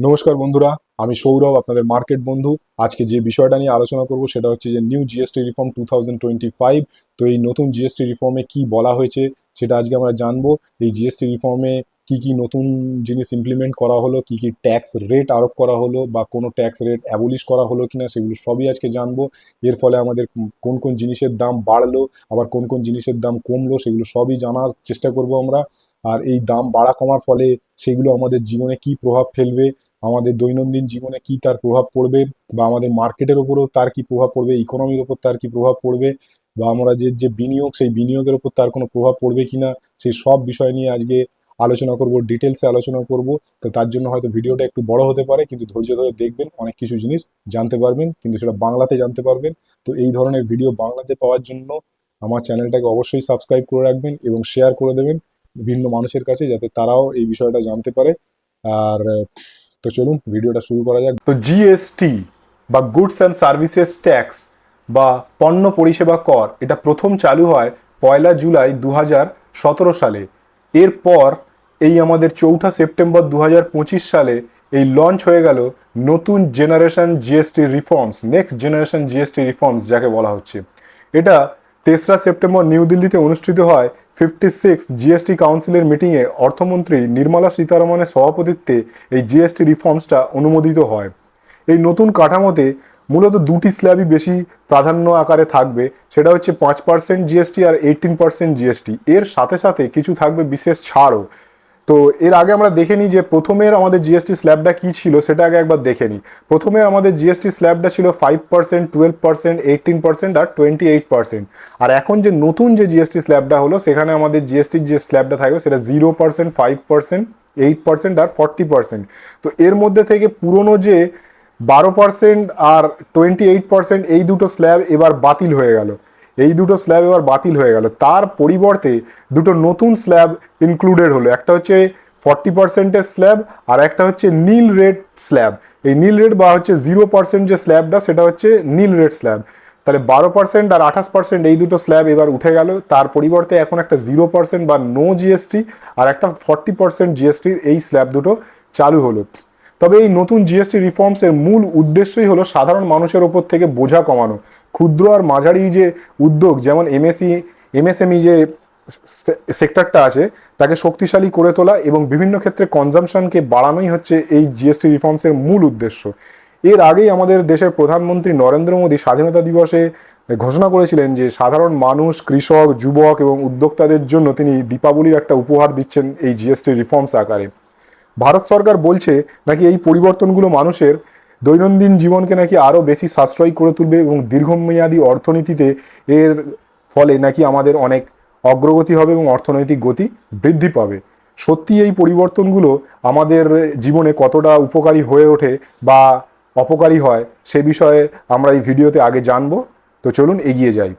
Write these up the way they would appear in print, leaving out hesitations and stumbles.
নমস্কার বন্ধুরা, আমি সৌরভ, আপনাদের মার্কেট বন্ধু। আজকে যে বিষয়টা নিয়ে আলোচনা করব সেটা হচ্ছে যে নিউ জিএসটি রিফর্ম 2025। তো এই নতুন জিএসটি রিফর্মে কি বলা হয়েছে সেটা আজকে আমরা জানবো। এই জিএসটি রিফর্মে কি কি নতুন জিনিস ইমপ্লিমেন্ট করা হলো, কি কি ট্যাক্স রেট আরোপ করা হলো বা কোনো ট্যাক্স রেট অ্যাবলিশ করা হলো কিনা, সেগুলো সবই আজকে জানবো। এর ফলে আমাদের কোন কোন জিনিসের দাম বাড়লো, আবার কোন কোন জিনিসের দাম কমলো, সেগুলো সবই জানার চেষ্টা করব আমরা। আর এই দাম বাড়া কমার ফলে সেগুলো আমাদের জীবনে কি প্রভাব ফেলবে, আমাদের দৈনন্দিন জীবনে কি তার প্রভাব পড়বে, বা আমাদের মার্কেটের ওপরেও তার কি প্রভাব পড়বে, ইকোনমির ওপর তার কি প্রভাব পড়বে, বা আমরা যে যে বিনিয়োগ, সেই বিনিয়োগের ওপর তার কোনো প্রভাব পড়বে কিনা, সেই সব বিষয় নিয়ে আজকে আলোচনা করব, ডিটেলসে আলোচনা করব। তো তার জন্য হয়তো ভিডিওটা একটু বড় হতে পারে, কিন্তু ধৈর্য ধরে দেখবেন, অনেক কিছু জিনিস জানতে পারবেন, কিন্তু সেটা বাংলাতে জানতে পারবেন। তো এই ধরনের ভিডিও বাংলাতে পাওয়ার জন্য আমার চ্যানেলটাকে অবশ্যই সাবস্ক্রাইব করে রাখবেন এবং শেয়ার করে দেবেন বিভিন্ন মানুষের কাছে, যাতে তারাও এই বিষয়টা জানতে পারে। আর তো চলুন ভিডিওটা শুরু করা যাক। তো জিএসটি বা গুডস অ্যান্ড সার্ভিসেস ট্যাক্স বা পণ্য পরিষেবা কর, এটা প্রথম চালু হয় 1 জুলাই 2017 সালে। এরপর এই আমাদের 4 সেপ্টেম্বর 2025 সালে এই লঞ্চ হয়ে গেল নতুন generation GST reforms, next generation GST reforms যাকে বলা হচ্ছে। এটা 3রা সেপ্টেম্বর নিউ দিল্লিতে অনুষ্ঠিত হয় 56 জিএসটি কাউন্সিলের মিটিংয়ে অর্থমন্ত্রী নির্মলা সীতারমণের সভাপতিত্বে এই জিএসটি রিফর্মসটা অনুমোদিত হয়। এই নতুন কাঠামোতে মূলত দুটি স্ল্যাবই বেশি প্রাধান্য আকারে থাকবে, সেটা হচ্ছে 5% জিএসটি আর 18% জিএসটি। এর সাথে সাথে কিছু থাকবে বিশেষ ছাড়ও। তো এর আগে আমরা দেখে নিই যে প্রথমের আমাদের জিএসটি স্ল্যাবটা কী ছিল, সেটা আগে একবার দেখে নিই। প্রথমে আমাদের জিএসটি স্ল্যাবটা ছিল 5%, 12%, 18% আর 28%। আর এখন যে নতুন যে জিএসটি স্ল্যাবটা হলো, সেখানে আমাদের জিএসটির যে স্ল্যাবটা থাকবে সেটা 0%, 5%, 8% আর 40%। তো এর মধ্যে থেকে পুরনো যে 12% আর 28% এই দুটো স্ল্যাব এবার বাতিল হয়ে গেল। তার পরিবর্তে দুটো নতুন স্ল্যাব ইনক্লুডেড হলো। একটা হচ্ছে 40%-এর স্ল্যাব, আর একটা হচ্ছে নীল রেড স্ল্যাব। এই নীল রেড বা হচ্ছে 0% যে স্ল্যাবটা, সেটা হচ্ছে নীল রেড স্ল্যাব। তাহলে 12% আর 28% এই দুটো স্ল্যাব এবার উঠে গেল। তার পরিবর্তে এখন একটা 0% বা নো জিএসটি আর একটা 40% জিএসটির এই স্ল্যাব দুটো চালু হলো। তবে এই নতুন জিএসটি রিফর্মসের মূল উদ্দেশ্যই হলো সাধারণ মানুষের ওপর থেকে বোঝা কমানো। ক্ষুদ্র আর মাঝারি যে উদ্যোগ, যেমন এমএসএমই যে সেক্টরটা আছে, তাকে শক্তিশালী করে তোলা এবং বিভিন্ন ক্ষেত্রে কনজামশনকে বাড়ানোই হচ্ছে এই জিএসটি রিফর্মসের মূল উদ্দেশ্য। এর আগেই আমাদের দেশের প্রধানমন্ত্রী নরেন্দ্র মোদী স্বাধীনতা দিবসে ঘোষণা করেছিলেন যে সাধারণ মানুষ, কৃষক, যুবক এবং উদ্যোক্তাদের জন্য তিনি দীপাবলির একটা উপহার দিচ্ছেন এই জিএসটি রিফর্মস আকারে। ভারত সরকার বলছে নাকি এই পরিবর্তনগুলো মানুষের দৈনন্দিন জীবনকে নাকি আরও বেশি সাশ্রয়ী করে তুলবে এবং দীর্ঘমেয়াদী অর্থনীতিতে এর ফলে নাকি আমাদের অনেক অগ্রগতি হবে এবং অর্থনৈতিক গতি বৃদ্ধি পাবে। সত্যি এই পরিবর্তনগুলো আমাদের জীবনে কতটা উপকারী হয়ে ওঠে বা অপকারী হয়, সে বিষয়ে আমরা এই ভিডিওতে আগে জানবো। তো চলুন এগিয়ে যাই।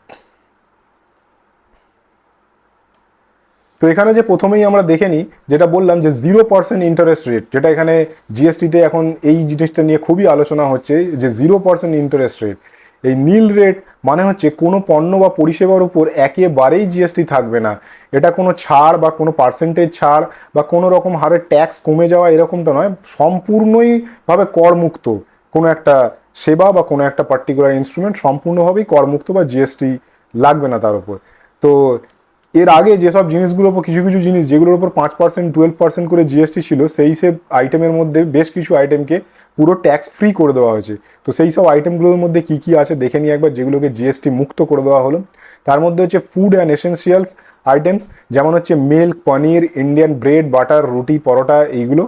তো এখানে যে প্রথমেই আমরা দেখে নিই, যেটা বললাম যে 0% ইন্টারেস্ট রেট, যেটা এখানে জিএসটিতে এখন এই জিনিসটা নিয়ে খুবই আলোচনা হচ্ছে যে 0% ইন্টারেস্ট রেট। এই নীল রেট মানে হচ্ছে কোনো পণ্য বা পরিষেবার উপর একেবারেই জিএসটি থাকবে না। এটা কোনো ছাড় বা কোনো পার্সেন্টেজ ছাড় বা কোনো রকম হারে ট্যাক্স কমে যাওয়া এরকমটা নয়, সম্পূর্ণইভাবে করমুক্ত। কোনো একটা সেবা বা কোনো একটা পার্টিকুলার ইনস্ট্রুমেন্ট সম্পূর্ণভাবেই করমুক্ত বা জিএসটি লাগবে না তার উপর। তো এর আগে যেসব জিনিসগুলোর উপর কিছু কিছু জিনিস যেগুলোর উপর 5%, 12% করে জিএসটি ছিল, সেই সব আইটেমের মধ্যে বেশ কিছু আইটেমকে পুরো ট্যাক্স ফ্রি করে দেওয়া হয়েছে। তো সেই সব আইটেমগুলোর মধ্যে কি কি আছে দেখে নিই একবার, যেগুলোকে জিএসটি মুক্ত করে দেওয়া হলো। তার মধ্যে হচ্ছে ফুড অ্যান্ড এসেন্সিয়ালস আইটেমস, যেমন হচ্ছে মিল্ক, পনির, ইন্ডিয়ান ব্রেড, বাটার, রুটি, পরোটা, এইগুলো।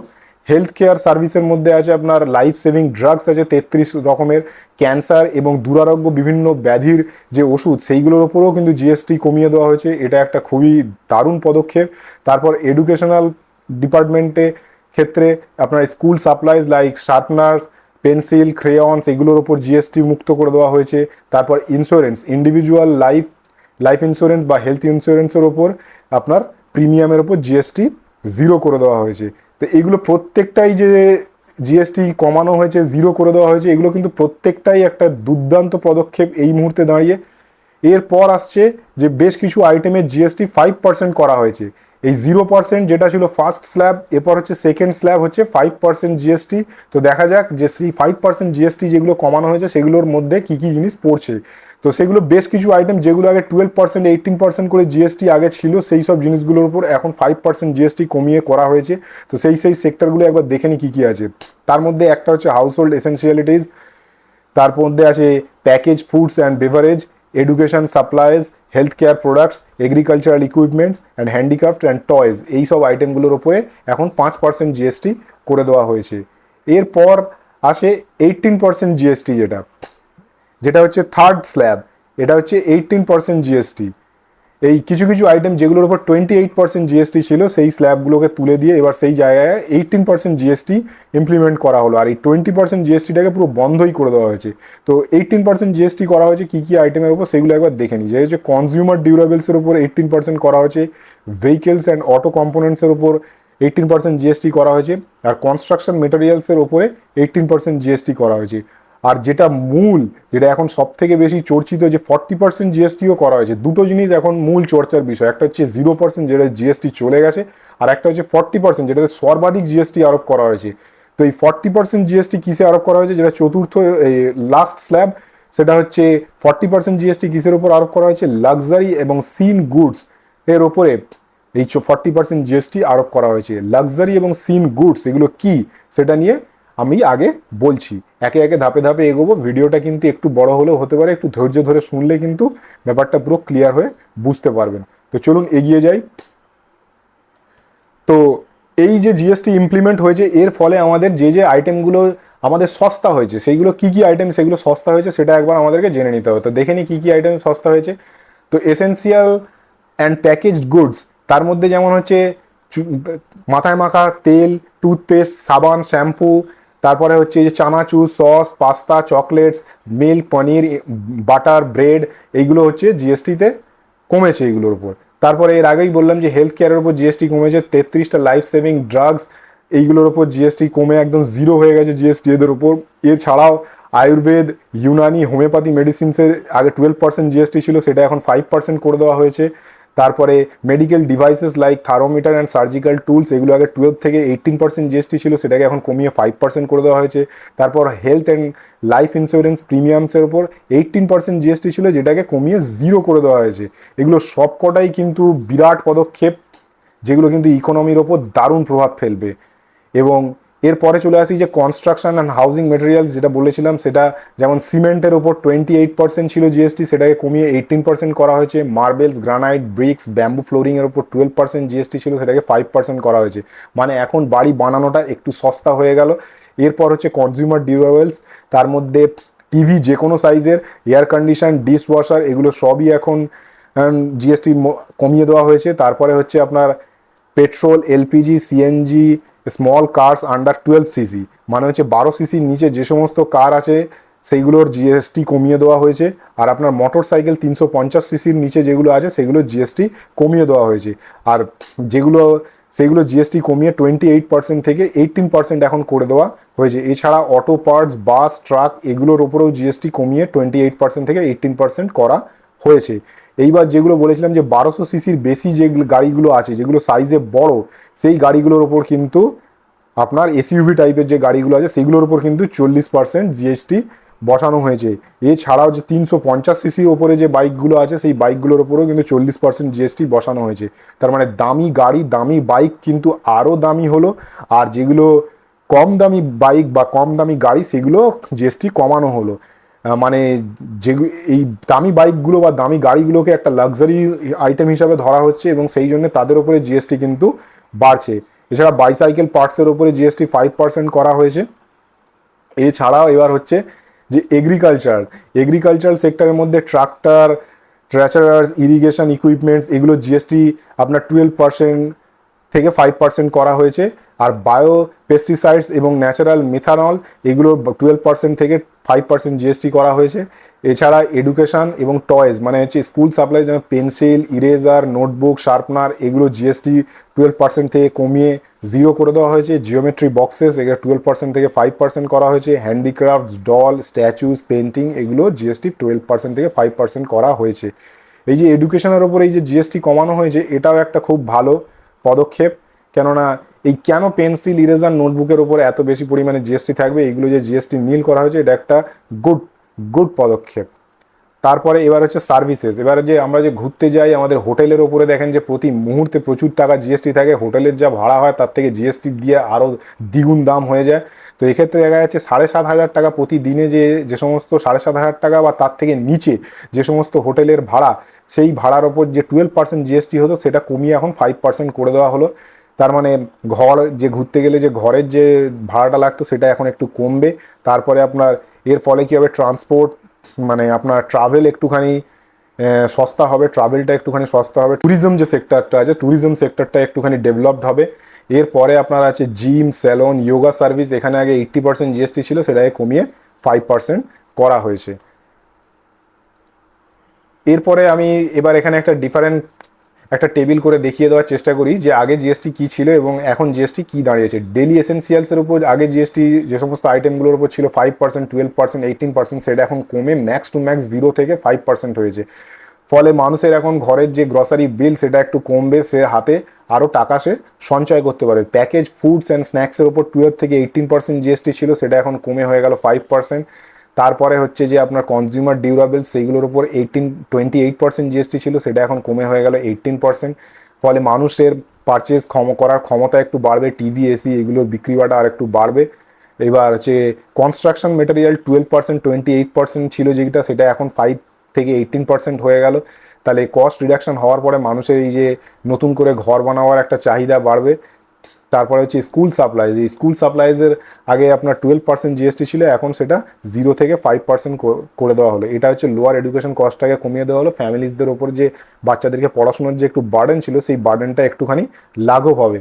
হেলথ কেয়ার সার্ভিসের মধ্যে আছে আপনার লাইফ সেভিং ড্রাগস আছে 33 রকমের, ক্যান্সার এবং দুরারোগ্য বিভিন্ন ব্যাধির যে ওষুধ, সেইগুলোর ওপরেও কিন্তু জিএসটি কমিয়ে দেওয়া হয়েছে। এটা একটা খুবই দারুণ পদক্ষেপ। তারপর এডুকেশনাল ডিপার্টমেন্টে ক্ষেত্রে আপনার school supplies like sharpeners, pencil, crayons, এগুলোর ওপর জিএসটি মুক্ত করে দেওয়া হয়েছে। তারপর ইন্স্যুরেন্স, ইন্ডিভিজুয়াল লাইফ ইন্স্যুরেন্স বা হেলথ ইন্স্যুরেন্সের ওপর আপনার প্রিমিয়ামের ওপর জিএসটি 0 করে দেওয়া হয়েছে। তো এইগুলো প্রত্যেকটাই যে জিএসটি কমানো হয়েছে, 0 করে দেওয়া হয়েছে, এগুলো কিন্তু প্রত্যেকটাই একটা দুর্দান্ত পদক্ষেপ এই মুহূর্তে দাঁড়িয়ে। এরপর আসছে যে বেশ কিছু আইটেমের জিএসটি 5% করা হয়েছে। এই 0% যেটা ছিল ফার্স্ট স্ল্যাব, এরপর হচ্ছে সেকেন্ড স্ল্যাব হচ্ছে 5% জিএসটি। তো দেখা যাক যে সেই 5% জিএসটি যেগুলো কমানো হয়েছে সেগুলোর মধ্যে কী কী জিনিস পড়ছে। তো সেগুলো বেশ কিছু আইটেম যেগুলো আগে 12% 18% করে জিএসটি আগে ছিল, সেই সব জিনিসগুলোর উপর এখন 5% জিএসটি কমিয়ে করা হয়েছে। তো সেই সেক্টরগুলো একবার দেখে নিই কী কী আছে। তার মধ্যে একটা হচ্ছে হাউস হোল্ড এসেন্সিয়ালিটিস, তার মধ্যে আছে package foods and beverage, education supplies, health care products, agricultural equipments and handicraft and toys, এই সব আইটেমগুলোর ওপরে এখন 5% জিএসটি করে দেওয়া হয়েছে। এরপর আসে 18% জিএসটি, যেটা হচ্ছে থার্ড স্ল্যাব, এটা হচ্ছে 18% জিএসটি। এই কিছু কিছু আইটেম যেগুলোর উপর 28% জিএসটি ছিল সেই স্ল্যাবগুলোকে তুলে দিয়ে এবার সেই জায়গায় 18% জিএসটি ইমপ্লিমেন্ট করা হলো, আর এই 20% জিএসটিটাকে পুরো বন্ধই করে দেওয়া হয়েছে। তো 18% জিএসটি করা হয়েছে কী কী আইটেমের উপর সেগুলো একবার দেখে নিই। যে হচ্ছে কনজিউমার ডিউরেবলসের উপর 18% করা হয়েছে, ভেহিকেলস অ্যান্ড অটো কম্পোনেন্টসের উপর 18% জিএসটি করা হয়েছে, আর কনস্ট্রাকশন মেটেরিয়ালসের উপরে 18% জিএসটি করা হয়েছে। আর যেটা মূল, যেটা এখন সব থেকে বেশি চর্চিত, যে 40% জিএসটিও করা হয়েছে। দুটো জিনিস এখন মূল চর্চার বিষয়, একটা হচ্ছে 0% যেটা জিএসটি চলে গেছে, আর একটা হচ্ছে 40% যেটাতে সর্বাধিক জিএসটি আরোপ করা হয়েছে। তো এই 40% জিএসটি কিসে আরোপ করা হয়েছে, যেটা চতুর্থ লাস্ট স্ল্যাব, সেটা হচ্ছে 40% জিএসটি কিসের উপর আরোপ করা হয়েছে, লাক্সারি এবং সিন গুডস এর ওপরে এই 40% জিএসটি আরোপ করা হয়েছে। লাক্সারি এবং সিন গুডস এগুলো কি সেটা নিয়ে আমি আগে বলছি, একে একে ধাপে ধাপে এগোবো। ভিডিওটা কিন্তু একটু বড় হলেও হতে পারে, একটু ধৈর্য ধরে শুনলে কিন্তু ব্যাপারটা পুরো ক্লিয়ার হয়ে বুঝতে পারবেন। তো চলুন এগিয়ে যাই। তো এই যে জিএসটি ইমপ্লিমেন্ট হয়েছে, এর ফলে আমাদের যে যে আইটেমগুলো আমাদের সস্তা হয়েছে, সেইগুলো কি কি আইটেম সেগুলো সস্তা হয়েছে সেটা একবার আমাদেরকে জেনে নিতে হবে। তো দেখে নিই কী কী আইটেম সস্তা হয়েছে। তো এসেন্সিয়াল অ্যান্ড প্যাকেজড গুডস, তার মধ্যে যেমন হচ্ছে মাথায় মাখা তেল, টুথপেস্ট, সাবান, শ্যাম্পু, তারপরে হচ্ছে যে চানাচুর, সস, পাস্তা, চকলেটস, মিল্ক, পনির, বাটার, ব্রেড, এইগুলো হচ্ছে জিএসটিতে কমেছে এইগুলোর উপর। তারপরে এর আগেই বললাম যে হেলথ কেয়ারের উপর জিএসটি কমেছে, 33টা লাইফ সেভিং ড্রাগস এইগুলোর উপর জিএসটি কমে একদম 0 হয়ে গেছে জিএসটি এদের উপর। এছাড়াও আয়ুর্বেদ, ইউনানি, হোমিওপ্যাথি মেডিসিনসের আগে 12% জিএসটি ছিল, সেটা এখন 5% করে দেওয়া হয়েছে। তারপরে medical devices like thermometer and surgical tools, এগুলো আগে 12 থেকে 18% জিএসটি ছিল, সেটাকে এখন কমিয়ে 5% করে দেওয়া হয়েছে। তারপর হেলথ অ্যান্ড লাইফ ইন্স্যুরেন্স প্রিমিয়ামসের ওপর 18% জিএসটি ছিল, যেটাকে কমিয়ে 0 করে দেওয়া হয়েছে। এগুলো সবকটাই কিন্তু বিরাট পদক্ষেপ, যেগুলো কিন্তু ইকোনমির ওপর দারুণ প্রভাব ফেলবে। এবং এরপরে চলে আসি যে কনস্ট্রাকশন অ্যান্ড হাউজিং মেটেরিয়ালস, যেটা বলেছিলাম, সেটা যেমন সিমেন্টের ওপর 28% ছিল জিএসটি, সেটাকে কমিয়ে 18% করা হয়েছে। মার্বেলস, গ্রানাইট, ব্রিক্স, ব্যাম্বু ফ্লোরিংয়ের ওপর 12% জিএসটি ছিল, সেটাকে 5% করা হয়েছে। মানে এখন বাড়ি বানানোটা একটু সস্তা হয়ে গেল। এরপর হচ্ছে কনজিউমার ডিউরেবলস, তার মধ্যে টিভি যে কোনো সাইজের, এয়ার কন্ডিশন, ডিশ ওয়াশার, এগুলো সবই এখন জিএসটি কমিয়ে দেওয়া হয়েছে। তারপরে হচ্ছে আপনার petrol, LPG, CNG, small cars under 12 CC, মানে হচ্ছে 12 সিসির নিচে যে সমস্ত কার আছে সেইগুলোর জিএসটি কমিয়ে দেওয়া হয়েছে। আর আপনার মোটর সাইকেল 350 সিসির নিচে যেগুলো আছে সেগুলোর জিএসটি কমিয়ে দেওয়া হয়েছে। আর সেগুলো জিএসটি কমিয়ে 28% থেকে 18% এখন করে দেওয়া হয়েছে। এছাড়া অটো পার্টস, বাস, ট্রাক, এগুলোর ওপরেও জিএসটি কমিয়ে 28% থেকে 18% করা হয়েছে। এইবার যেগুলো বলেছিলাম যে 1200 সিসির বেশি যে গাড়িগুলো আছে, যেগুলো সাইজে বড়, সেই গাড়িগুলোর ওপর কিন্তু আপনার এসইউভি টাইপের যে গাড়িগুলো আছে সেগুলোর উপর কিন্তু 40% জিএসটি বসানো হয়েছে। এছাড়াও যে 350 সিসির ওপরে যে বাইকগুলো আছে সেই বাইকগুলোর ওপরেও কিন্তু 40% জিএসটি বসানো হয়েছে। তার মানে দামি গাড়ি, দামি বাইক কিন্তু আরও দামি হলো, আর যেগুলো কম দামি বাইক বা কম দামি গাড়ি সেগুলো জিএসটি কমানো হলো। মানে যে এই দামি বাইকগুলো বা দামি গাড়িগুলোকে একটা লাক্সারি আইটেম হিসাবে ধরা হচ্ছে এবং সেই জন্য তাদের উপরে জিএসটি কিন্তু বাড়ছে। এছাড়া বাইসাইকেল পার্টসের উপরে জিএসটি 5% করা হয়েছে। এছাড়াও এবার হচ্ছে যে এগ্রিকালচার সেক্টরের মধ্যে ট্রাক্টর, ট্রেচারার্স, ইরিগেশন ইকুইপমেন্টস, এগুলো জিএসটি আপনার 12% থেকে 5% করা হয়েছে। আর বায়ো পেস্টিসাইডস এবং ন্যাচারাল মিথানল, এগুলো 12% থেকে 5% জিএসটি করা হয়েছে। এছাড়া এডুকেশন এবং টয়েজ, মানে হচ্ছে স্কুল সাপ্লাই, যেমন পেন্সিল, ইরেজার, নোটবুক, শার্পনার, এগুলো জিএসটি 12% থেকে কমিয়ে 0 করে দেওয়া হয়েছে। জিওমেট্রি বক্সেস, এগুলো 12% থেকে 5% করা হয়েছে। হ্যান্ডিক্রাফটস, ডল, স্ট্যাচুস, পেন্টিং, এগুলো জিএসটি 12% থেকে 5% করা হয়েছে। এই যে এডুকেশনের ওপর এই যে জিএসটি কমানো হয়েছে, এটাও একটা খুব ভালো পদক্ষেপ। কেননা এই কেন পেন্সিল, ইরেজার, নোটবুকের ওপরে এত বেশি পরিমাণে জিএসটি থাকবে, এইগুলো যে জিএসটি নীল করা হয়েছে, এটা একটা গুড পদক্ষেপ। তারপরে এবার হচ্ছে সার্ভিসেস। এবারে যে আমরা যে ঘুরতে যাই, আমাদের হোটেলের ওপরে দেখেন যে প্রতি মুহূর্তে প্রচুর টাকা জিএসটি থাকে। হোটেলের যা ভাড়া হয় তার থেকে জিএসটি দিয়ে আরও দ্বিগুণ দাম হয়ে যায়। তো এক্ষেত্রে দেখা যাচ্ছে 7,500 টাকা প্রতিদিনে যে সমস্ত 7,500 টাকা বা তার থেকে নিচে যে সমস্ত হোটেলের ভাড়া, সেই ভাড়ার ওপর যে 12% জিএসটি হতো সেটা কমিয়ে এখন 5% করে দেওয়া হলো। তার মানে ঘর যে ঘুরতে গেলে যে ঘরের যে ভাড়াটা লাগতো সেটা এখন একটু কমবে। তারপরে আপনার এর ফলে কী হবে, ট্রান্সপোর্ট মানে আপনার ট্রাভেল একটুখানি সস্তা হবে, ট্রাভেলটা একটুখানি সস্তা হবে। ট্যুরিজম যে সেক্টরটা আছে, ট্যুরিজম সেক্টরটা একটুখানি ডেভেলপড হবে। এরপরে আপনার আছে জিম, স্যালন, যোগা সার্ভিস। এখানে আগে 80% জিএসটি ছিল, সেটাকে কমিয়ে 5% করা হয়েছে। এরপরে আমি এবার এখানে একটা টেবিল করে দেখিয়ে দেওয়ার চেষ্টা করি যে আগে জিএসটি কী ছিল এবং এখন জিএসটি কী দাঁড়িয়েছে। ডেলি এসেন্সিয়ালসের উপর আগে জিএসটি যে সমস্ত আইটেমগুলোর উপর ছিল 5%, 12%, 18%, সেটা এখন কমে ম্যাক্স টু ম্যাক্স 0 থেকে 5% হয়েছে। ফলে মানুষের এখন ঘরের যে গ্রসারি বিল সেটা একটু কমবে, সে হাতে আরও টাকা সে সঞ্চয় করতে পারবে। প্যাকেজ ফুডস অ্যান্ড স্ন্যাক্সের ওপর 12 থেকে 18% জিএসটি ছিল, সেটা এখন কমে হয়ে গেল 5%। তারপরে হচ্ছে যে আপনার কনজিউমার ডিউরাবেলস, সেইগুলোর উপর 28% জিএসটি ছিল, সেটা এখন কমে হয়ে গেল 18%। ফলে মানুষের পারচেজ করার ক্ষমতা একটু বাড়বে, টিভি, এসি এগুলোর বিক্রি বাটা আর একটু বাড়বে। এবার হচ্ছে কনস্ট্রাকশন মেটেরিয়াল 12%, 28% ছিল যেটা, সেটা এখন 5 থেকে 18% হয়ে গেল। তাহলে কস্ট রিডাকশন হওয়ার পরে মানুষের এই যে নতুন করে ঘর বানাবার একটা চাহিদা বাড়বে। তারপরে হচ্ছে স্কুল সাপ্লাইজ। এই স্কুল সাপ্লাইজের আগে আপনার 12% জিএসটি ছিল, এখন সেটা 0 থেকে 5% করে দেওয়া হলো। এটা হচ্ছে লোয়ার এডুকেশন কস্টটাকে কমিয়ে দেওয়া হলো। ফ্যামিলিজদের ওপর যে বাচ্চাদেরকে পড়াশোনার যে একটু বার্ডেন ছিল, সেই বার্ডেনটা একটুখানি লাঘব হবে।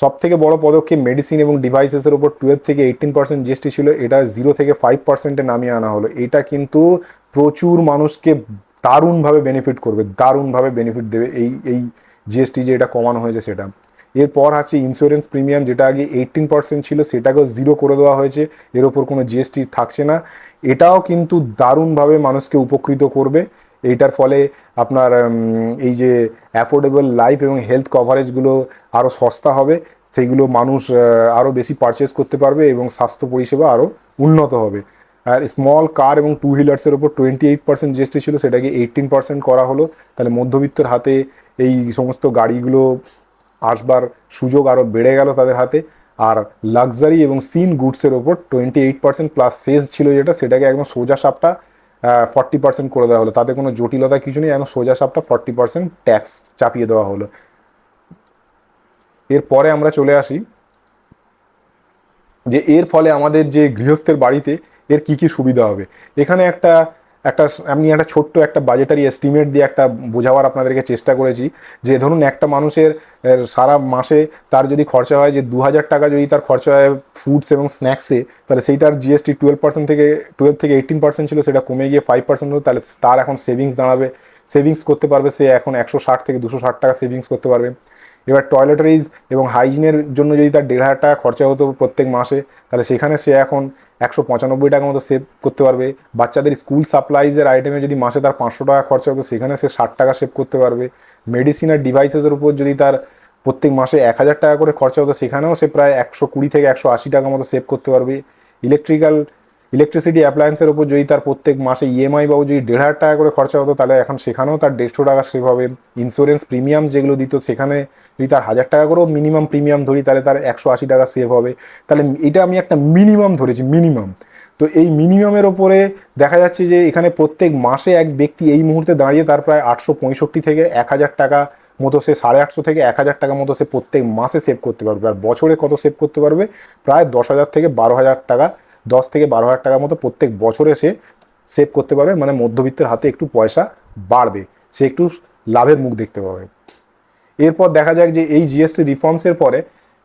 সব থেকে বড় পদক্ষেপ, মেডিসিন এবং ডিভাইসেসের ওপর 12 থেকে 18% জিএসটি ছিল, এটা 0 থেকে 5%-এ নামিয়ে আনা হলো। এটা কিন্তু প্রচুর মানুষকে দারুণভাবে বেনিফিট করবে, দারুণভাবে বেনিফিট দেবে এই জিএসটি যে এটা কমানো হয়েছে সেটা। এরপর আছে ইন্স্যুরেন্স প্রিমিয়াম, যেটা আগে 18% ছিল, সেটাকেও 0 করে দেওয়া হয়েছে, এর ওপর কোনো জিএসটি থাকছে না। এটাও কিন্তু দারুণভাবে মানুষকে উপকৃত করবে। এইটার ফলে আপনার এই যে অ্যাফোর্ডেবল লাইফ এবং হেলথ কভারেজগুলো আরও সস্তা হবে, সেইগুলো মানুষ আরও বেশি পারচেস করতে পারবে এবং স্বাস্থ্য পরিষেবা আরও উন্নত হবে। আর স্মল কার এবং টু হুইলার্সের ওপর 28% জিএসটি ছিল, সেটাকে 18% করা হলো। তাহলে মধ্যবিত্তের হাতে এই সমস্ত গাড়িগুলো আসবার সুযোগ আরও বেড়ে গেল তাদের হাতে। আর লাক্সারি এবং সিন গুডসের ওপর 28% প্লাস সেস ছিল যেটা, সেটাকে একদম সোজা সাপটা 40% করে দেওয়া হলো। তাতে কোনো জটিলতা কিছু নেই, একদম সোজা সাপটা 40% ট্যাক্স চাপিয়ে দেওয়া হলো। এরপরে আমরা চলে আসি যে এর ফলে আমাদের যে গৃহস্থের বাড়িতে এর কি কি সুবিধা হবে। এখানে আমি একটা ছোট্ট একটা বাজেটারি এস্টিমেট দিয়ে একটা বোঝাবার আপনাদেরকে চেষ্টা করেছি। যে ধরুন একটা মানুষের সারা মাসে তার যদি খরচা হয় যে 2,000 টাকা, যদি তার খরচা হয় ফুডস এবং স্ন্যাক্সে, তাহলে সেইটার জিএসটি 12 থেকে 18% ছিল, সেটা কমে গিয়ে 5% হলো। তাহলে তার এখন সেভিংস দাঁড়াবে, সেভিংস করতে পারবে সে এখন 160 থেকে 260 টাকা সেভিংস করতে পারবে। এবার টয়লেটারিজ এবং হাইজিনের জন্য যদি তার 1,500 টাকা খরচা হতো প্রত্যেক মাসে, তাহলে সেখানে সে এখন 195 টাকা মতো সেভ করতে পারবে। বাচ্চাদের স্কুল সাপ্লাইজের আইটেমে যদি মাসে তার 500 টাকা খরচা হতো, সেখানে সে 60 টাকা সেভ করতে পারবে। মেডিসিন আর ডিভাইসেসের উপর যদি তার প্রত্যেক মাসে 1,000 টাকা করে খরচা হতো, সেখানেও সে প্রায় 120 থেকে 180 টাকা মতো সেভ করতে পারবে। ইলেকট্রিসিটি অ্যাপ্লায়েন্সের উপর যদি তার প্রত্যেক মাসে ইএমআই বা যদি 1,500 টাকা করে খরচা হতো, তাহলে এখন সেখানেও তার 150 টাকা সেভ হবে। ইন্স্যুরেন্স প্রিমিয়াম যেগুলো দিত, সেখানে যদি তার 1,000 টাকা করেও মিনিমাম প্রিমিয়াম ধরি, তাহলে তার 180 টাকা সেভ হবে। তাহলে এটা আমি একটা মিনিমাম ধরেছি, মিনিমাম। তো এই মিনিমামের ওপরে দেখা যাচ্ছে যে এখানে প্রত্যেক মাসে এক ব্যক্তি এই মুহূর্তে দাঁড়িয়ে তার প্রায় 865 থেকে 1,000 টাকা মতো, সে 850 থেকে 1,000 টাকা মতো সে প্রত্যেক মাসে সেভ করতে পারবে। আর বছরে কত সেভ করতে পারবে? প্রায় 10,000 থেকে 12,000 টাকা, 10 থেকে 12,000 টাকার মতো প্রত্যেক বছরে সে সেভ করতে পারবে। মানে মধ্যবিত্তের হাতে একটু পয়সা বাড়বে, সে একটু লাভের মুখ দেখতে পাবে। এরপর দেখা যাক যে এই জিএসটি রিফর্মসের পরে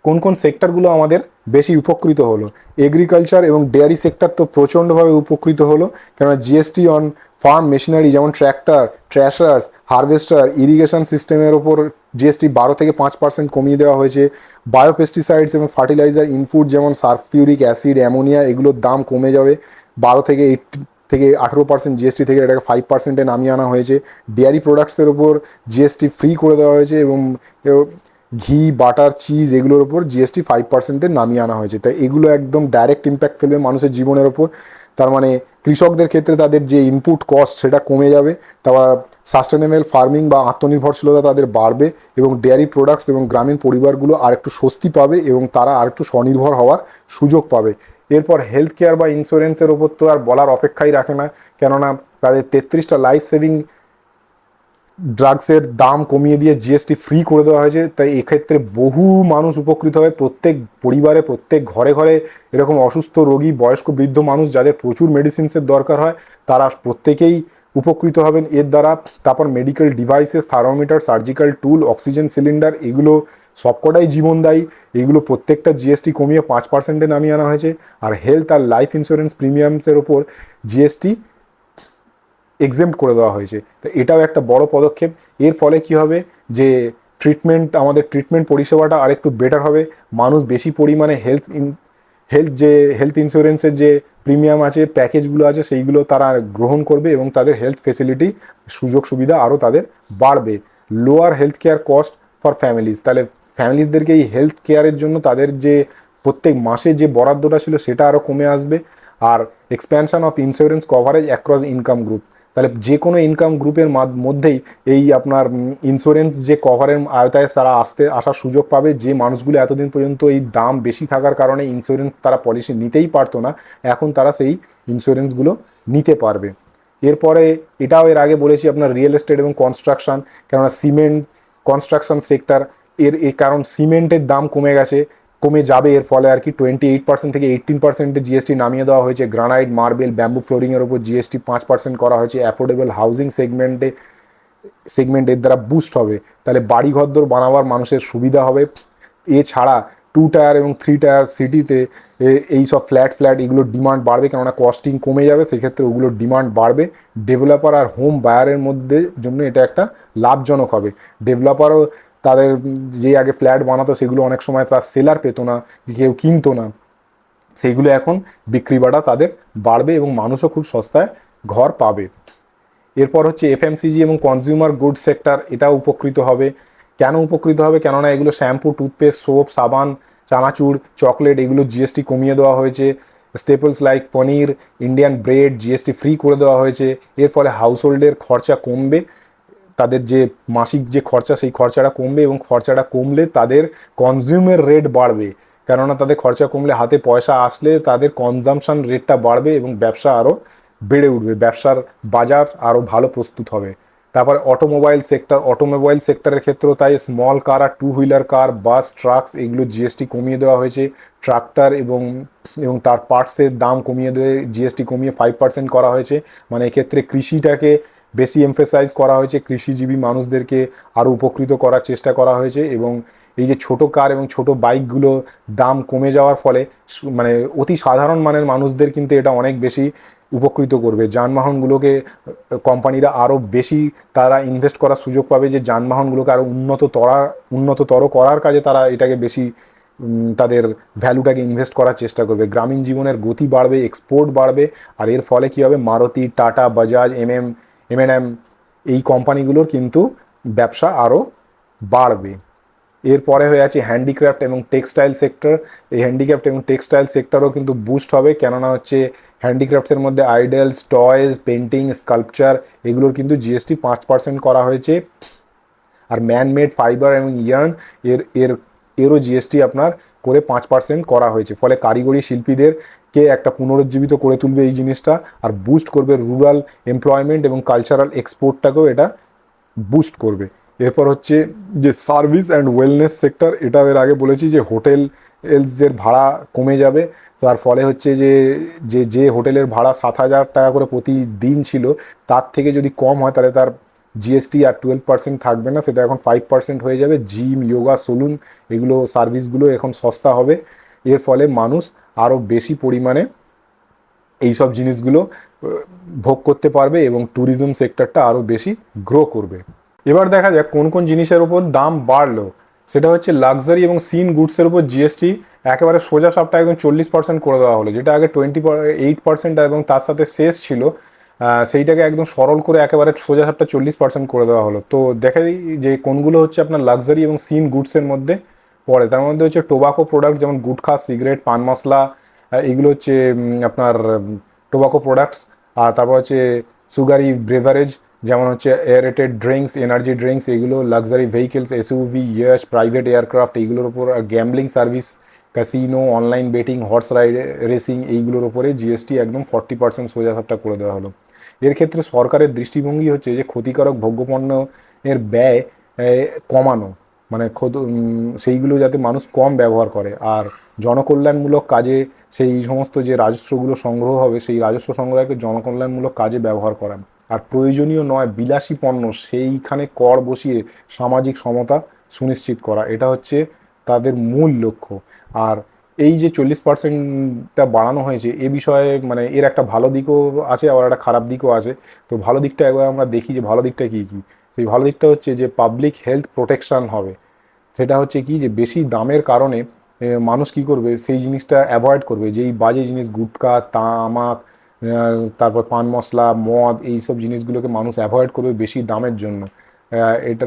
কোন কোন সেক্টরগুলো আমাদের বেশি উপকৃত হলো। এগ্রিকালচার এবং ডেয়ারি সেক্টর তো প্রচণ্ডভাবে উপকৃত হলো, কেননা জিএসটি অন ফার্ম মেশিনারি যেমন ট্র্যাক্টর, ট্র্যাশার্স, হারভেস্টার, ইরিগেশন সিস্টেমের ওপর জিএসটি 12 থেকে 5% কমিয়ে দেওয়া হয়েছে। বায়োপেস্টিসাইডস এবং ফার্টিলাইজার ইনপুট যেমন সালফিউরিক অ্যাসিড, অ্যামোনিয়া, এগুলোর দাম কমে যাবে। 12 থেকে 18% জিএসটি থেকে এটাকে 5%-এ নামিয়ে আনা হয়েছে। ডেয়ারি প্রোডাক্টসের ওপর জিএসটি ফ্রি করে দেওয়া হয়েছে এবং ঘি, বাটার, চিজ এগুলোর ওপর জিএসটি 5%-এ নামিয়ে আনা হয়েছে। তাই এগুলো একদম ডাইরেক্ট ইম্প্যাক্ট ফেলবে মানুষের জীবনের ওপর। তার মানে কৃষকদের ক্ষেত্রে তাদের যে ইনপুট কস্ট সেটা কমে যাবে, তারপর সাস্টেনেবল ফার্মিং বা আত্মনির্ভরশীলতা তাদের বাড়বে, এবং ডেয়ারি প্রোডাক্টস এবং গ্রামীণ পরিবারগুলো আর একটু স্বস্তি পাবে এবং তারা আর একটু স্বনির্ভর হওয়ার সুযোগ পাবে। এরপর হেলথ কেয়ার বা ইন্স্যুরেন্সের ওপর তো আর বলার অপেক্ষাই রাখে না, কেননা তাদের 33টা লাইফ সেভিং ড্রাগসের দাম কমিয়ে দিয়ে জিএসটি ফ্রি করে দেওয়া হয়েছে। তাই এক্ষেত্রে বহু মানুষ উপকৃত হবে। প্রত্যেক পরিবারে, প্রত্যেক ঘরে ঘরে এরকম অসুস্থ রোগী, বয়স্ক বৃদ্ধ মানুষ যাদের প্রচুর মেডিসিনসের দরকার হয়, তারা প্রত্যেকেই উপকৃত হবেন এর দ্বারা। তারপর মেডিকেল ডিভাইসেস, থার্মোমিটার, সার্জিক্যাল টুল, অক্সিজেন সিলিন্ডার, এগুলো সবকটাই জীবনদায়ী। এগুলো প্রত্যেকটা জিএসটি কমিয়ে 5%-এ নামিয়ে আনা হয়েছে। আর হেলথ আর লাইফ ইন্স্যুরেন্স প্রিমিয়ামসের ওপর জিএসটি এক্সেম্প্ট করে দেওয়া হয়েছে। তো এটাও একটা বড় পদক্ষেপ। এর ফলে কি হবে যে আমাদের ট্রিটমেন্ট পরিষেবাটা আরেকটু বেটার হবে। মানুষ বেশি পরিমাণে হেলথ ইন্স্যুরেন্সের যে প্রিমিয়াম আছে, প্যাকেজগুলো আছে, সেইগুলো তারা গ্রহণ করবে এবং তাদের হেলথ ফেসিলিটি, সুযোগ সুবিধা আরও তাদের বাড়বে। Lower health care cost for families, তাহলে ফ্যামিলিজদেরকে এই হেলথ কেয়ারের জন্য তাদের যে প্রত্যেক মাসে যে বরাদ্দটা ছিল সেটা আরও কমে আসবে। আর expansion of insurance coverage across income group, তাহলে যে কোনো ইনকাম গ্রুপের মধ্যেই এই আপনার ইন্স্যুরেন্স যে কভারের আওতায় তারা আসার সুযোগ পাবে। যে মানুষগুলো এতদিন পর্যন্ত এই দাম বেশি থাকার কারণে ইন্স্যুরেন্স তারা পলিসি নিতেই পারতো না, এখন তারা সেই ইন্স্যুরেন্সগুলো নিতে পারবে। এরপরে এটাও এর আগে বলেছি আপনার রিয়েল এস্টেট এবং কনস্ট্রাকশন, কেননা সিমেন্ট কনস্ট্রাকশন সেক্টর কারণ সিমেন্টের দাম কমে যাবে এর ফলে আর কি। 28% থেকে 18%-এ জিএসটি নামিয়ে দেওয়া হয়েছে। গ্রানাইট, মার্বেল, ব্যাম্বু ফ্লোরিংয়ের ওপর জিএসটি 5% করা হয়েছে। অ্যাফোর্ডেবল হাউজিং সেগমেন্ট এর দ্বারা বুস্ট হবে, তাহলে বাড়ি ঘরদোর বানাবার মানুষের সুবিধা হবে। এছাড়া 2 টায়ার এবং 3 টায়ার সিটিতে এই সব ফ্ল্যাট এগুলোর ডিমান্ড বাড়বে, কেননা কস্টিং কমে যাবে, সেক্ষেত্রে ওগুলোর ডিমান্ড বাড়বে। ডেভেলপার আর হোম বায়ারের মধ্যে জন্য এটা একটা লাভজনক হবে। ডেভেলপারও তাদের যে আগে ফ্ল্যাট বানাতো সেগুলো অনেক সময় তার সেলার পেতো না, কেউ কিনতো না, সেইগুলো এখন বিক্রি বাড়া তাদের বাড়বে এবং মানুষও খুব সস্তায় ঘর পাবে। এরপর হচ্ছে এফএমসিজি এবং কনজিউমার গুডস সেক্টর, এটাও উপকৃত হবে। কেন উপকৃত হবে? কেননা এগুলো শ্যাম্পু, টুথপেস্ট, সোপ, সাবান, চানাচুর, চকলেট, এগুলো জিএসটি কমিয়ে দেওয়া হয়েছে। স্টেপলস লাইক পনির, ইন্ডিয়ান ব্রেড জিএসটি ফ্রি করে দেওয়া হয়েছে। এর ফলে হাউসহোল্ডের খরচা কমবে, তাদের যে মাসিক যে খরচা সেই খরচাটা কমবে, এবং খরচাটা কমলে তাদের কনজিউমের রেট বাড়বে, কেননা তাদের খরচা কমলে হাতে পয়সা আসলে তাদের কনজামশন রেটটা বাড়বে এবং ব্যবসা আরও বেড়ে উঠবে, ব্যবসার বাজার আরও ভালো প্রস্তুত হবে। তারপরে অটোমোবাইল সেক্টরের ক্ষেত্রেও তাই স্মল কার আর 2 হুইলার কার, বাস, ট্রাকস, এগুলো জিএসটি কমিয়ে দেওয়া হয়েছে। ট্রাক্টর এবং তার পার্টসের দাম কমিয়ে দিয়ে জিএসটি কমিয়ে 5% করা হয়েছে। মানে এক্ষেত্রে কৃষিটাকে বেশি এমফেসাইজ করা হয়েছে, কৃষিজীবী মানুষদেরকে আরও উপকৃত করার চেষ্টা করা হয়েছে। এবং এই যে ছোটো কার এবং ছোটো বাইকগুলো দাম কমে যাওয়ার ফলে মানে অতি সাধারণ মানের মানুষদের কিন্তু এটা অনেক বেশি উপকৃত করবে। যানবাহনগুলোকে কোম্পানিরা আরও বেশি তারা ইনভেস্ট করার সুযোগ পাবে, যে যানবাহনগুলোকে আরও উন্নততর করার কাজে তারা এটাকে বেশি তাদের ভ্যালুটাকে ইনভেস্ট করার চেষ্টা করবে। গ্রামীণ জীবনের গতি বাড়বে, এক্সপোর্ট বাড়বে। আর এর ফলে কী হবে, মারুতি, টাটা, বাজাজ, এমএনএম এই কোম্পানিগুলোর কিন্তু ব্যবসা আরও বাড়বে। এরপরে হয়ে আছে হ্যান্ডিক্রাফট এবং টেক্সটাইল সেক্টর। এই হ্যান্ডিক্রাফট এবং টেক্সটাইল সেক্টরও কিন্তু বুস্ট হবে, কেননা হচ্ছে হ্যান্ডিক্রাফটসের মধ্যে আইডলস, টয়েস, পেন্টিং, স্কাল্পচার, এগুলোর কিন্তু জিএসটি 5% করা হয়েছে। আর ম্যানমেড ফাইবার এবং ইয়ার্ন এরও জিএসটি আপনার করে 5% করা হয়েছে। ফলে কারিগরি শিল্পীদেরকে একটা পুনরুজ্জীবিত করে তুলবে এই জিনিসটা, আর বুস্ট করবে রুরাল এমপ্লয়মেন্ট এবং কালচারাল এক্সপোর্টটাকেও এটা বুস্ট করবে। এরপর হচ্ছে যে সার্ভিস অ্যান্ড ওয়েলনেস সেক্টর, এটা এর আগে বলেছি যে হোটেলের ভাড়া কমে যাবে। তার ফলে হচ্ছে যে হোটেলের ভাড়া 7,000 টাকা করে প্রতিদিন ছিল, তার থেকে যদি কম হয় তাহলে তার জিএসটি আর 12% থাকবে না, সেটা এখন 5% হয়ে যাবে। জিম, যোগা, সেলুন, এগুলো সার্ভিসগুলো এখন সস্তা হবে। এর ফলে মানুষ আরও বেশি পরিমাণে এইসব জিনিসগুলো ভোগ করতে পারবে এবং ট্যুরিজম সেক্টরটা আরও বেশি গ্রো করবে। এবার দেখা যাক কোন কোন জিনিসের উপর দাম বাড়লো। সেটা হচ্ছে লাক্সারি এবং সিন গুডসের উপর জিএসটি একেবারে সোজা সাপটা একদম 40% করে দেওয়া হলো, যেটা আগে 28% এবং তার সাথে শেষ ছিল সেইটাকে একদম সরল করে একেবারে সোজাসাপটা 40% করে দেওয়া হলো। তো দেখা যায় যে কোনগুলো হচ্ছে আপনার লাক্সারি এবং সিন গুডসের মধ্যে পড়ে। তার মধ্যে হচ্ছে টোবাকো প্রোডাক্ট, যেমন গুটখা, সিগারেট, পান মশলা, এগুলো হচ্ছে আপনার টোবাকো প্রোডাক্টস। আর তারপর হচ্ছে সুগারি ব্রেভারেজ, যেমন হচ্ছে এয়ারেটেড ড্রিঙ্কস, এনার্জি ড্রিঙ্কস, এগুলো লাক্সারি ভেহিকেলস, এসইউভি, ইয়াস, প্রাইভেট এয়ারক্রাফট, এইগুলোর ওপর gambling service, casino, online betting, horse ride racing, এইগুলোর ওপরে জিএসটি একদম 40% সোজাসাপটা করে দেওয়া হলো। এর ক্ষেত্রে সরকারের দৃষ্টিভঙ্গি হচ্ছে যে ক্ষতিকারক ভোগ্যপণ্য এর ব্যয় কমানো, মানে সেইগুলো যাতে মানুষ কম ব্যবহার করে, আর জনকল্যাণমূলক কাজে সেই সমস্ত যে রাজস্বগুলো সংগ্রহ হবে সেই রাজস্ব সংগ্রহকে জনকল্যাণমূলক কাজে ব্যবহার করা। আর প্রয়োজনীয় নয় বিলাসী পণ্য সেইখানে কর বসিয়ে সামাজিক সমতা সুনিশ্চিত করা, এটা হচ্ছে তাদের মূল লক্ষ্য। আর এই যে 40%টা বাড়ানো হয়েছে এ বিষয়ে মানে এর একটা ভালো দিকও আছে, আবার একটা খারাপ দিকও আছে। তো ভালো দিকটা একবার আমরা দেখি যে ভালো দিকটা কী কী। সেই ভালো দিকটা হচ্ছে যে পাবলিক হেলথ প্রোটেকশন হবে। সেটা হচ্ছে কি যে বেশি দামের কারণে মানুষ কি করবে, সেই জিনিসটা অ্যাভয়েড করবে, যেই বাজে জিনিস গুটখা, তামাক, তারপর পান মশলা, মদ, এইসব জিনিসগুলোকে মানুষ অ্যাভয়েড করবে বেশি দামের জন্য। এটা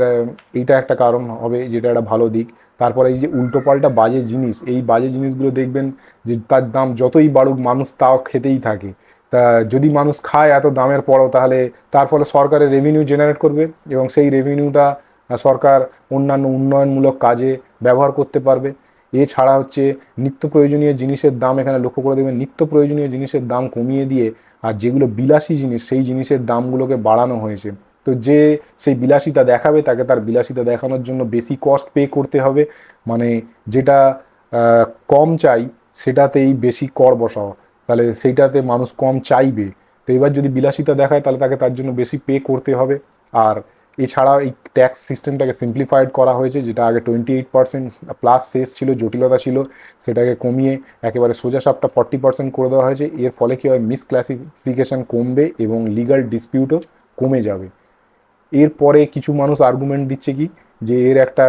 এইটা একটা কারণ হবে, যেটা একটা ভালো দিক। তারপরে এই যে উল্টোপাল্টা বাজে জিনিস, এই বাজে জিনিসগুলো দেখবেন যে তার দাম যতই বাড়ুক মানুষ তাও খেতেই থাকে। তা যদি মানুষ খায় এত দামের পরও, তাহলে তার ফলে সরকারের রেভিনিউ জেনারেট করবে এবং সেই রেভিনিউটা সরকার অন্যান্য উন্নয়নমূলক কাজে ব্যবহার করতে পারবে। এছাড়া হচ্ছে নিত্য প্রয়োজনীয় জিনিসের দাম, এখানে লক্ষ্য করে দেবেন, নিত্য প্রয়োজনীয় জিনিসের দাম কমিয়ে দিয়ে আর যেগুলো বিলাসী জিনিস সেই জিনিসের দামগুলোকে বাড়ানো হয়েছে। তো যে সেই বিলাসিতা দেখাবে তাকে তার বিলাসিতা দেখানোর জন্য বেশি কস্ট পে করতে হবে, মানে যেটা কম চাই সেটাতেই বেশি কর বসাও, তাহলে সেইটাতে মানুষ কম চাইবে। তো এবার যদি বিলাসিতা দেখায় তাহলে তাকে তার জন্য বেশি পে করতে হবে। আর এছাড়া এই ট্যাক্স সিস্টেমটাকে সিম্পলিফাইড করা হয়েছে, যেটা আগে 28% প্লাস শেষ ছিল, জটিলতা ছিল, সেটাকে কমিয়ে একেবারে সোজাসাপটা 40% করে দেওয়া হয়েছে। এর ফলে কী হয়, মিসক্লাসিফিকেশান কমবে এবং লিগাল ডিসপিউটও কমে যাবে। এরপরে কিছু মানুষ আর্গুমেন্ট দিচ্ছে কি যে এর একটা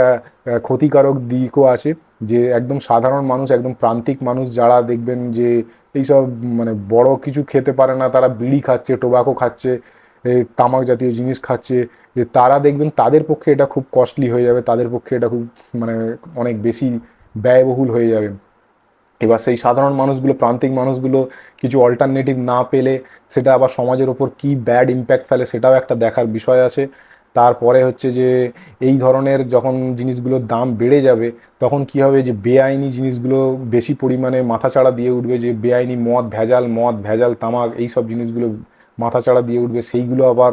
ক্ষতিকারক দিকও আছে, যে একদম সাধারণ মানুষ, একদম প্রান্তিক মানুষ যারা দেখবেন যে এইসব মানে বড় কিছু খেতে পারে না, তারা বিড়ি খাচ্ছে, টোবাকো খাচ্ছে, তামাক জাতীয় জিনিস খাচ্ছে, যে তারা দেখবেন তাদের পক্ষে এটা খুব কস্টলি হয়ে যাবে, তাদের পক্ষে এটা খুব মানে অনেক বেশি ব্যয়বহুল হয়ে যাবে। এবার সেই সাধারণ মানুষগুলো, প্রান্তিক মানুষগুলো কিছু অল্টারনেটিভ না পেলে সেটা আবার সমাজের ওপর কী ব্যাড ইম্প্যাক্ট ফেলে সেটাও একটা দেখার বিষয় আছে। তারপরে হচ্ছে যে এই ধরনের যখন জিনিসগুলোর দাম বেড়ে যাবে তখন কি হবে, যে বেআইনি জিনিসগুলো বেশি পরিমাণে মাথাচাড়া দিয়ে উঠবে, যে বেআইনি মদ ভেজাল তামাক এইসব জিনিসগুলো মাথাচাড়া দিয়ে উঠবে, সেইগুলো আবার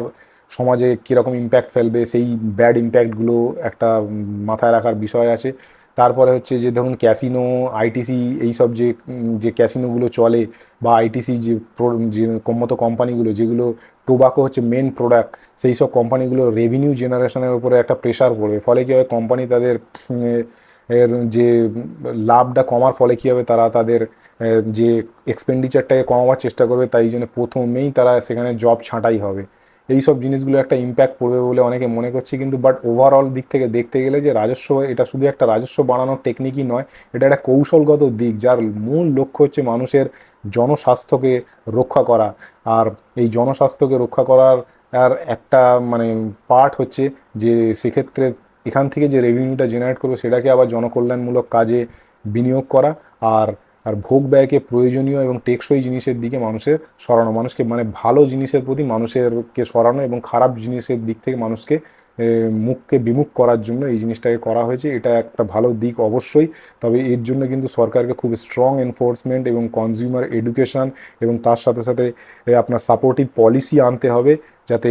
সমাজে কীরকম ইম্প্যাক্ট ফেলবে, সেই ব্যাড ইম্প্যাক্টগুলো একটা মাথায় রাখার বিষয় আছে। তারপরে হচ্ছে যে ধরুন ক্যাসিনো, আইটিসি, এইসব যে ক্যাসিনোগুলো চলে বা আইটিসি যে মতো কোম্পানিগুলো যেগুলো টোবাকো হচ্ছে মেন প্রোডাক্ট, সেই সব কোম্পানিগুলো রেভিনিউ জেনারেশনের উপরে একটা প্রেশার পড়বে। ফলে কী হবে, কোম্পানি তাদের এর যে লাভটা কমার ফলে কী হবে, তারা তাদের যে এক্সপেন্ডিচারটাকে কমাবার চেষ্টা করবে, তাই জন্য প্রথমেই তারা সেখানে জব ছাঁটাই হবে। এই সব জিনিসগুলো একটা ইম্প্যাক্ট পড়বে বলে অনেকে মনে করছে, কিন্তু বাট ওভারঅল দিক থেকে দেখতে গেলে যে রাজস্ব, এটা শুধু একটা রাজস্ব বাড়ানোর টেকনিকই নয়, এটা একটা কৌশলগত দিক, যার মূল লক্ষ্য হচ্ছে মানুষের জনস্বাস্থ্যকে রক্ষা করা। আর এই জনস্বাস্থ্যকে রক্ষা করার আর একটা মানে পার্ট হচ্ছে যে সেক্ষেত্রে এখান থেকে যে রেভিনিউটা জেনারেট করবে সেটাকে আবার জনকল্যাণমূলক কাজে বিনিয়োগ করা, আর আর ভোগ ব্যয়কে প্রয়োজনীয় এবং টেকসই জিনিসের দিকে মানুষের সরানো, মানুষকে মানে ভালো জিনিসের প্রতি মানুষেরকে সরানো এবং খারাপ জিনিসের দিক থেকে মানুষকে মুখকে বিমুখ করার জন্য এই জিনিসটাকে করা হয়েছে। এটা একটা ভালো দিক অবশ্যই, তবে এর জন্য কিন্তু সরকারকে খুব স্ট্রং এনফোর্সমেন্ট এবং কনজিউমার এডুকেশন এবং তার সাথে সাথে আপনার সাপোর্টিভ পলিসি আনতে হবে, যাতে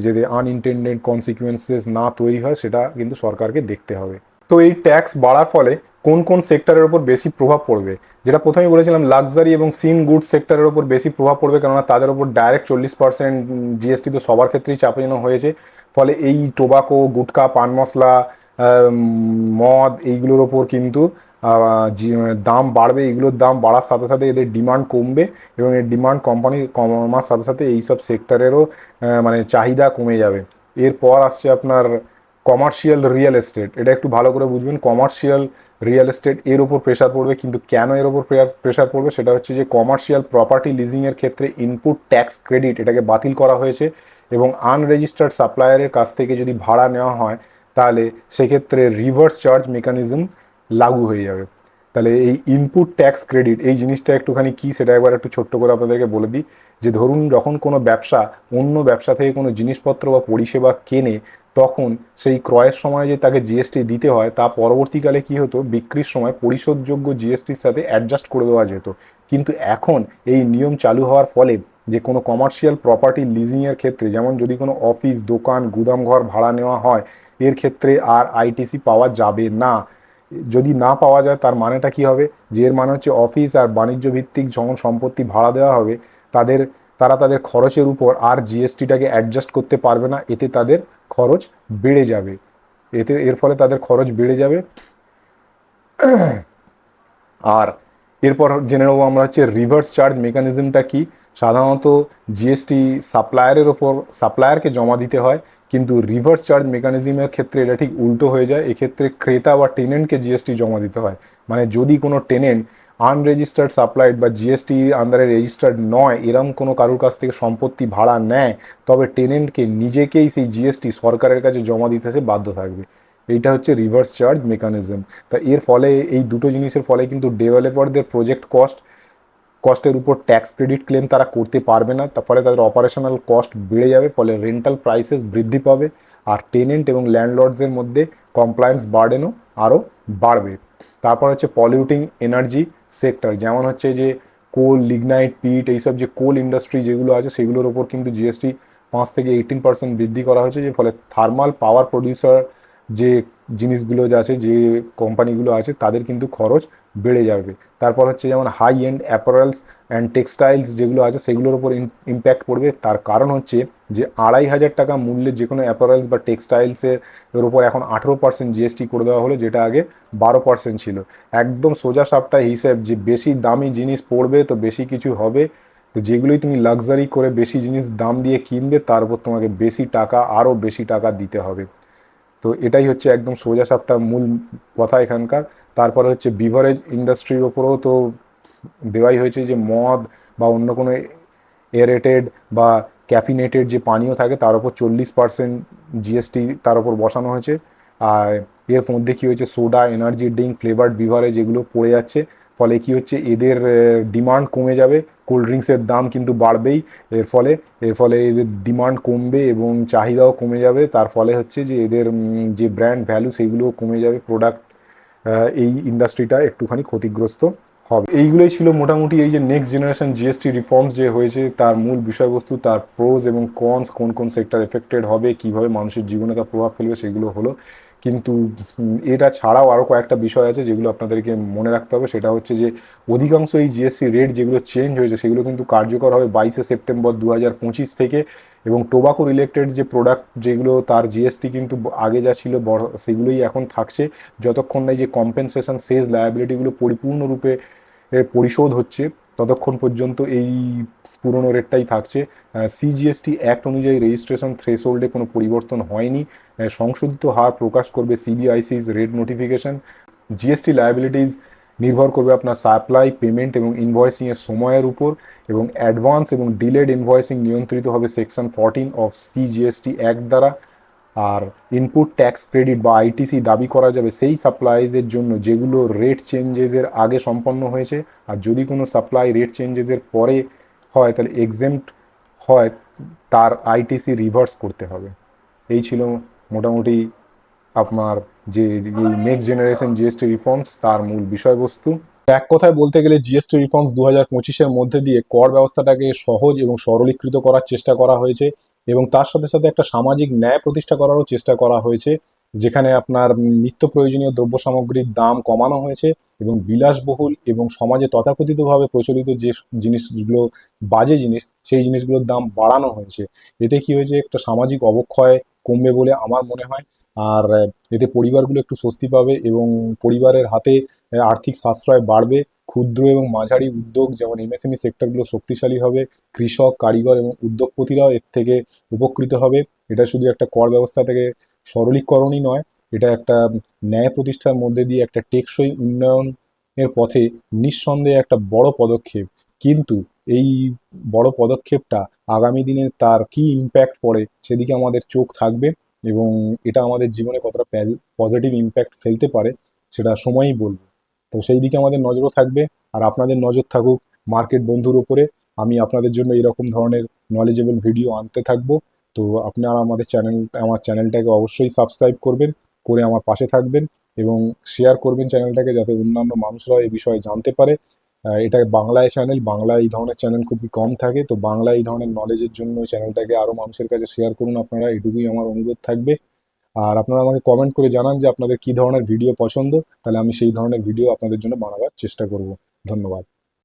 যাতে আনইনটেন্ডেড কনসিকুয়েন্সেস না তৈরি হয়, সেটা কিন্তু সরকারকে দেখতে হবে। তো এই ট্যাক্স বাড়ার ফলে কোন কোন সেক্টরের ওপর বেশি প্রভাব পড়বে, যেটা প্রথমেই বলেছিলাম লাক্সারি এবং সিন গুড সেক্টরের ওপর বেশি প্রভাব পড়বে, কেননা তাদের ওপর ডাইরেক্ট 40% জিএসটি তো সবার ক্ষেত্রেই চাপানো হয়েছে। ফলে এই টোবাকো, গুটখা, পান মশলা, মদ, এইগুলোর ওপর কিন্তু দাম বাড়বে। এগুলোর দাম বাড়ার সাথে সাথে এদের ডিমান্ড কমবে এবং এর ডিমান্ড কোম্পানি কমার সাথে সাথে এইসব সেক্টরেরও মানে চাহিদা কমে যাবে। এরপর আসছে আপনার কমার্শিয়াল রিয়েল এস্টেট, এটা একটু ভালো করে বুঝবেন। কমার্শিয়াল রিয়েল এস্টেট এর ওপর প্রেশার পড়বে, কিন্তু কেন এর ওপর প্রেশার পড়বে সেটা হচ্ছে যে কমার্শিয়াল প্রপার্টি লিজিংয়ের ক্ষেত্রে ইনপুট ট্যাক্স ক্রেডিট এটাকে বাতিল করা হয়েছে, এবং আনরেজিস্টার্ড সাপ্লায়ারের কাছ থেকে যদি ভাড়া নেওয়া হয় তাহলে সেক্ষেত্রে রিভার্স চার্জ মেকানিজম লাগু হয়ে যাবে। তাহলে এই ইনপুট ট্যাক্স ক্রেডিট এই জিনিসটা একটুখানি কী সেটা একবার একটু ছোট্ট করে আপনাদেরকে বলে দিই। যে ধরুন যখন কোনো ব্যবসা অন্য ব্যবসা থেকে কোনো জিনিসপত্র বা পরিষেবা কেনে, তখন সেই ক্রয়ের সময় যে তাকে জিএসটি দিতে হয় তা পরবর্তীকালে কি হতো, বিক্রির সময় পরিশোধযোগ্য জিএসটির সাথে অ্যাডজাস্ট করে দেওয়া যেত। কিন্তু এখন এই নিয়ম চালু হওয়ার ফলে যে কোনো কমার্শিয়াল প্রপার্টি লিজিংয়ের ক্ষেত্রে, যেমন যদি কোনো অফিস, দোকান, গুদামঘর ভাড়া নেওয়া হয়, এর ক্ষেত্রে আর আইটিসি পাওয়া যাবে না। যদি না পাওয়া যায় তার মানেটা কি হবে, যে এর মানে হচ্ছে অফিস আর বাণিজ্য ভিত্তিক যখন সম্পত্তি ভাড়া দেওয়া হবে তাদের তারা তাদের খরচের উপর আর জিএসটিটাকে অ্যাডজাস্ট করতে পারবে না, এতে তাদের খরচ বেড়ে যাবে। এর ফলে তাদের খরচ বেড়ে যাবে। আর এরপর জেনে নেবো আমরা হচ্ছে রিভার্স চার্জ মেকানিজমটা কি। সাধারণত জিএসটি সাপ্লায়ারের ওপর সাপ্লায়ারকে জমা দিতে হয়, কিন্তু রিভার্স চার্জ মেকানিজমের ক্ষেত্রে এটা ঠিক উল্টো হয়ে যায়। এক্ষেত্রে ক্রেতা বা টেনেন্টকে জিএসটি জমা দিতে হয়। মানে যদি কোনো টেনেন্ট আনরেজিস্টার্ড সাপ্লাইড বা জিএসটি আন্ডারে রেজিস্টার্ড নয় এরম কোনো কারোর কাছ থেকে সম্পত্তি ভাড়া নেয়, তবে টেনেন্টকে নিজেকেই সেই জিএসটি সরকারের কাছে জমা দিতে সে বাধ্য থাকবে। এইটা হচ্ছে রিভার্স চার্জ মেকানিজম। তা এর ফলে এই দুটো জিনিসের ফলে কিন্তু ডেভেলপারদের প্রজেক্ট কস্টের উপর ট্যাক্স ক্রেডিট ক্লেম তারা করতে পারবে না, তার ফলে তাদের অপারেশনাল কস্ট বেড়ে যাবে, ফলে রেন্টাল প্রাইসেস বৃদ্ধি পাবে, আর টেনেন্ট এবং ল্যান্ডলর্ডসের মধ্যে কমপ্লায়েন্স বার্ডেনও আরও বাড়বে। তারপর হচ্ছে পলিউটিং এনার্জি সেক্টর, যেমন হচ্ছে যে কোল, লিগনাইট, পিট, এইসব যে কোল ইন্ডাস্ট্রি যেগুলো আছে সেগুলোর ওপর কিন্তু জিএসটি 5 থেকে 18% বৃদ্ধি করা হয়েছে, যে ফলে থার্মাল পাওয়ার প্রডিউসার যে জিনিসগুলো আছে, যে কোম্পানিগুলো আছে তাদের কিন্তু খরচ বেড়ে যাবে। তারপর হচ্ছে যেমন high end apparels and textiles যেগুলো আছে সেগুলোর ওপর ইম্প্যাক্ট পড়বে। তার কারণ হচ্ছে যে 2,500 টাকা মূল্যের যে কোনো অ্যাপারেলস বা টেক্সটাইলসের ওপর এখন 18% জিএসটি করে দেওয়া হলো, যেটা আগে 12% ছিল। একদম সোজা সাপটা হিসেব, যে বেশি দামি জিনিস পড়বে তো বেশি কিছু হবে, তো যেগুলোই তুমি লাক্সারি করে বেশি জিনিস দাম দিয়ে কিনবে তার উপর তোমাকে বেশি টাকা, আরও বেশি টাকা দিতে হবে। তো এটাই হচ্ছে একদম সোজা সাপটা মূল কথা এখানকার। তারপরে হচ্ছে বিভারেজ ইন্ডাস্ট্রির ওপরেও তো দেওয়াই হয়েছে, যে মদ বা অন্য কোনো এরেটেড বা ক্যাফিনেটেড যে পানীয় থাকে তার উপর 40% জিএসটি তার উপর বসানো হয়েছে। আর এর মধ্যে কী হয়েছে, সোডা, এনার্জি ড্রিঙ্ক, ফ্লেভার্ড বিভারেজ এগুলো পড়ে যাচ্ছে, ফলে কী হচ্ছে এদের ডিমান্ড কমে যাবে, কোল্ড ড্রিঙ্কসের দাম কিন্তু বাড়বেই। এর ফলে এদের ডিমান্ড কমবে এবং চাহিদাও কমে যাবে, তার ফলে হচ্ছে যে এদের যে ব্র্যান্ড ভ্যালু সেগুলোও কমে যাবে, প্রোডাক্ট এই ইন্ডাস্ট্রিটা একটুখানি ক্ষতিগ্রস্ত হবে। এইগুলোই ছিল মোটামুটি এই যে নেক্সট জেনারেশন জিএসটি রিফর্মস যে হয়েছে তার মূল বিষয়বস্তু, তার প্রোজ এবং কনস, কোন কোন সেক্টর এফেক্টেড হবে, কিভাবে মানুষের জীবনে তার প্রভাব ফেলবে সেগুলো হলো। কিন্তু এটা ছাড়াও আরও কয়েকটা বিষয় আছে যেগুলো আপনাদেরকে মনে রাখতে হবে। সেটা হচ্ছে যে অধিকাংশ এই জিএসটি রেট যেগুলো চেঞ্জ হয়েছে সেগুলো কিন্তু কার্যকর হবে 22শে সেপ্টেম্বর 2025 থেকে, এবং টোবাকো রিলেটেড যে প্রোডাক্ট যেগুলো তার জিএসটি কিন্তু আগে যা ছিল সেগুলোই এখন থাকছে, যতক্ষণ না যে কম্পেনসেশন সেজ লায়াবিলিটিগুলো পরিপূর্ণরূপে পরিশোধ হচ্ছে ততক্ষণ পর্যন্ত এই পুরনো রেটটাই থাকছে। সিজিএসটি অ্যাক্ট অনুযায়ী রেজিস্ট্রেশন থ্রেশহোল্ডে কোনো পরিবর্তন হয়নি। সংশোধিত হার প্রকাশ করবে সিবিআইসি's রেট নোটিফিকেশন। জিএসটি লায়াবিলিটিস নির্ভর করবে আপনার সাপ্লাই, পেমেন্ট এবং ইনভয়েসিংয়ের সময়ের উপর, এবং অ্যাডভান্স এবং ডিলেড ইনভয়েসিং নিয়ন্ত্রিত হবে সেকশন 14 অফ সিজিএসটি অ্যাক্ট দ্বারা। আর ইনপুট ট্যাক্স ক্রেডিট বা আইটিসি দাবি করা যাবে সেই সাপ্লাইজের জন্য যেগুলো রেট চেঞ্জেসের আগে সম্পন্ন হয়েছে, আর যদি কোনো সাপ্লাই রেট চেঞ্জেসের পরে হয় তাহলে এক্সেম্পট হয়, তার আইটিসি রিভার্স করতে হবে। এই ছিল মোটামুটি আপনার যে নেক্সট জেনারেশন জিএসটি রিফর্মস তার মূল বিষয়বস্তু। এক কথায় বলতে গেলে জিএসটি রিফর্মস 2025-এর মধ্যে দিয়ে কর ব্যবস্থাটাকে সহজ এবং সরলীকৃত করার চেষ্টা করা হয়েছে, এবং তার সাথে সাথে একটা সামাজিক ন্যায় প্রতিষ্ঠা করারও চেষ্টা করা হয়েছে, যেখানে আপনার নিত্য প্রয়োজনীয় দ্রব্য সামগ্রীর দাম কমানো হয়েছে, এবং বিলাসবহুল এবং সমাজে তথাকথিতভাবে প্রচলিত যে জিনিসগুলো বাজে জিনিস সেই জিনিসগুলোর দাম বাড়ানো হয়েছে। এতে কি হয়েছে, একটা সামাজিক অবক্ষয় কমবে বলে আমার মনে হয়। আর এতে পরিবারগুলো একটু স্বস্তি পাবে এবং পরিবারের হাতে আর্থিক সাশ্রয় বাড়বে। ক্ষুদ্র এবং মাঝারি উদ্যোগ যেমন এমএসএমই সেক্টরগুলো শক্তিশালী হবে, কৃষক, কারিগর এবং উদ্যোগপতিরাও এর থেকে উপকৃত হবে। এটা শুধু একটা কর ব্যবস্থা থেকে সরলীকরণই নয়, এটা একটা ন্যায় প্রতিষ্ঠার মধ্যে দিয়ে একটা টেকসই উন্নয়নের পথে নিঃসন্দেহে একটা বড় পদক্ষেপ। কিন্তু এই বড় পদক্ষেপটা আগামী দিনে তার কি ইম্প্যাক্ট পড়ে সেদিকে আমাদের চোখ থাকবে, এবং এটা আমাদের জীবনে কতটা পজিটিভ ইম্প্যাক্ট ফেলতে পারে সেটা সময়ই বলবে। তো সেই দিকে আমাদের নজরও থাকবে, আর আপনাদের নজর থাকুক মার্কেট বন্ধুর উপরে। আমি আপনাদের জন্য এরকম ধরনের নলেজেবল ভিডিও আনতে থাকবো। তো আপনারা আমার চ্যানেলটাকে অবশ্যই সাবস্ক্রাইব করবেন, করে আমার পাশে থাকবেন এবং শেয়ার করবেন চ্যানেলটাকে, যাতে অন্যান্য মানুষরাও এই বিষয়ে জানতে পারে। এটা বাংলায় চ্যানেল, বাংলায় এই ধরনের চ্যানেল খুবই কম থাকে, তো বাংলায় এই ধরনের নলেজের জন্য চ্যানেলটাকে আরও মানুষের কাছে শেয়ার করুন আপনারা, এটুকুই আমার অনুরোধ থাকবে। আর আপনারা আমাকে কমেন্ট করে জানান যে আপনাদের কী ধরনের ভিডিও পছন্দ, তাহলে আমি সেই ধরনের ভিডিও আপনাদের জন্য বানাবার চেষ্টা করব। ধন্যবাদ।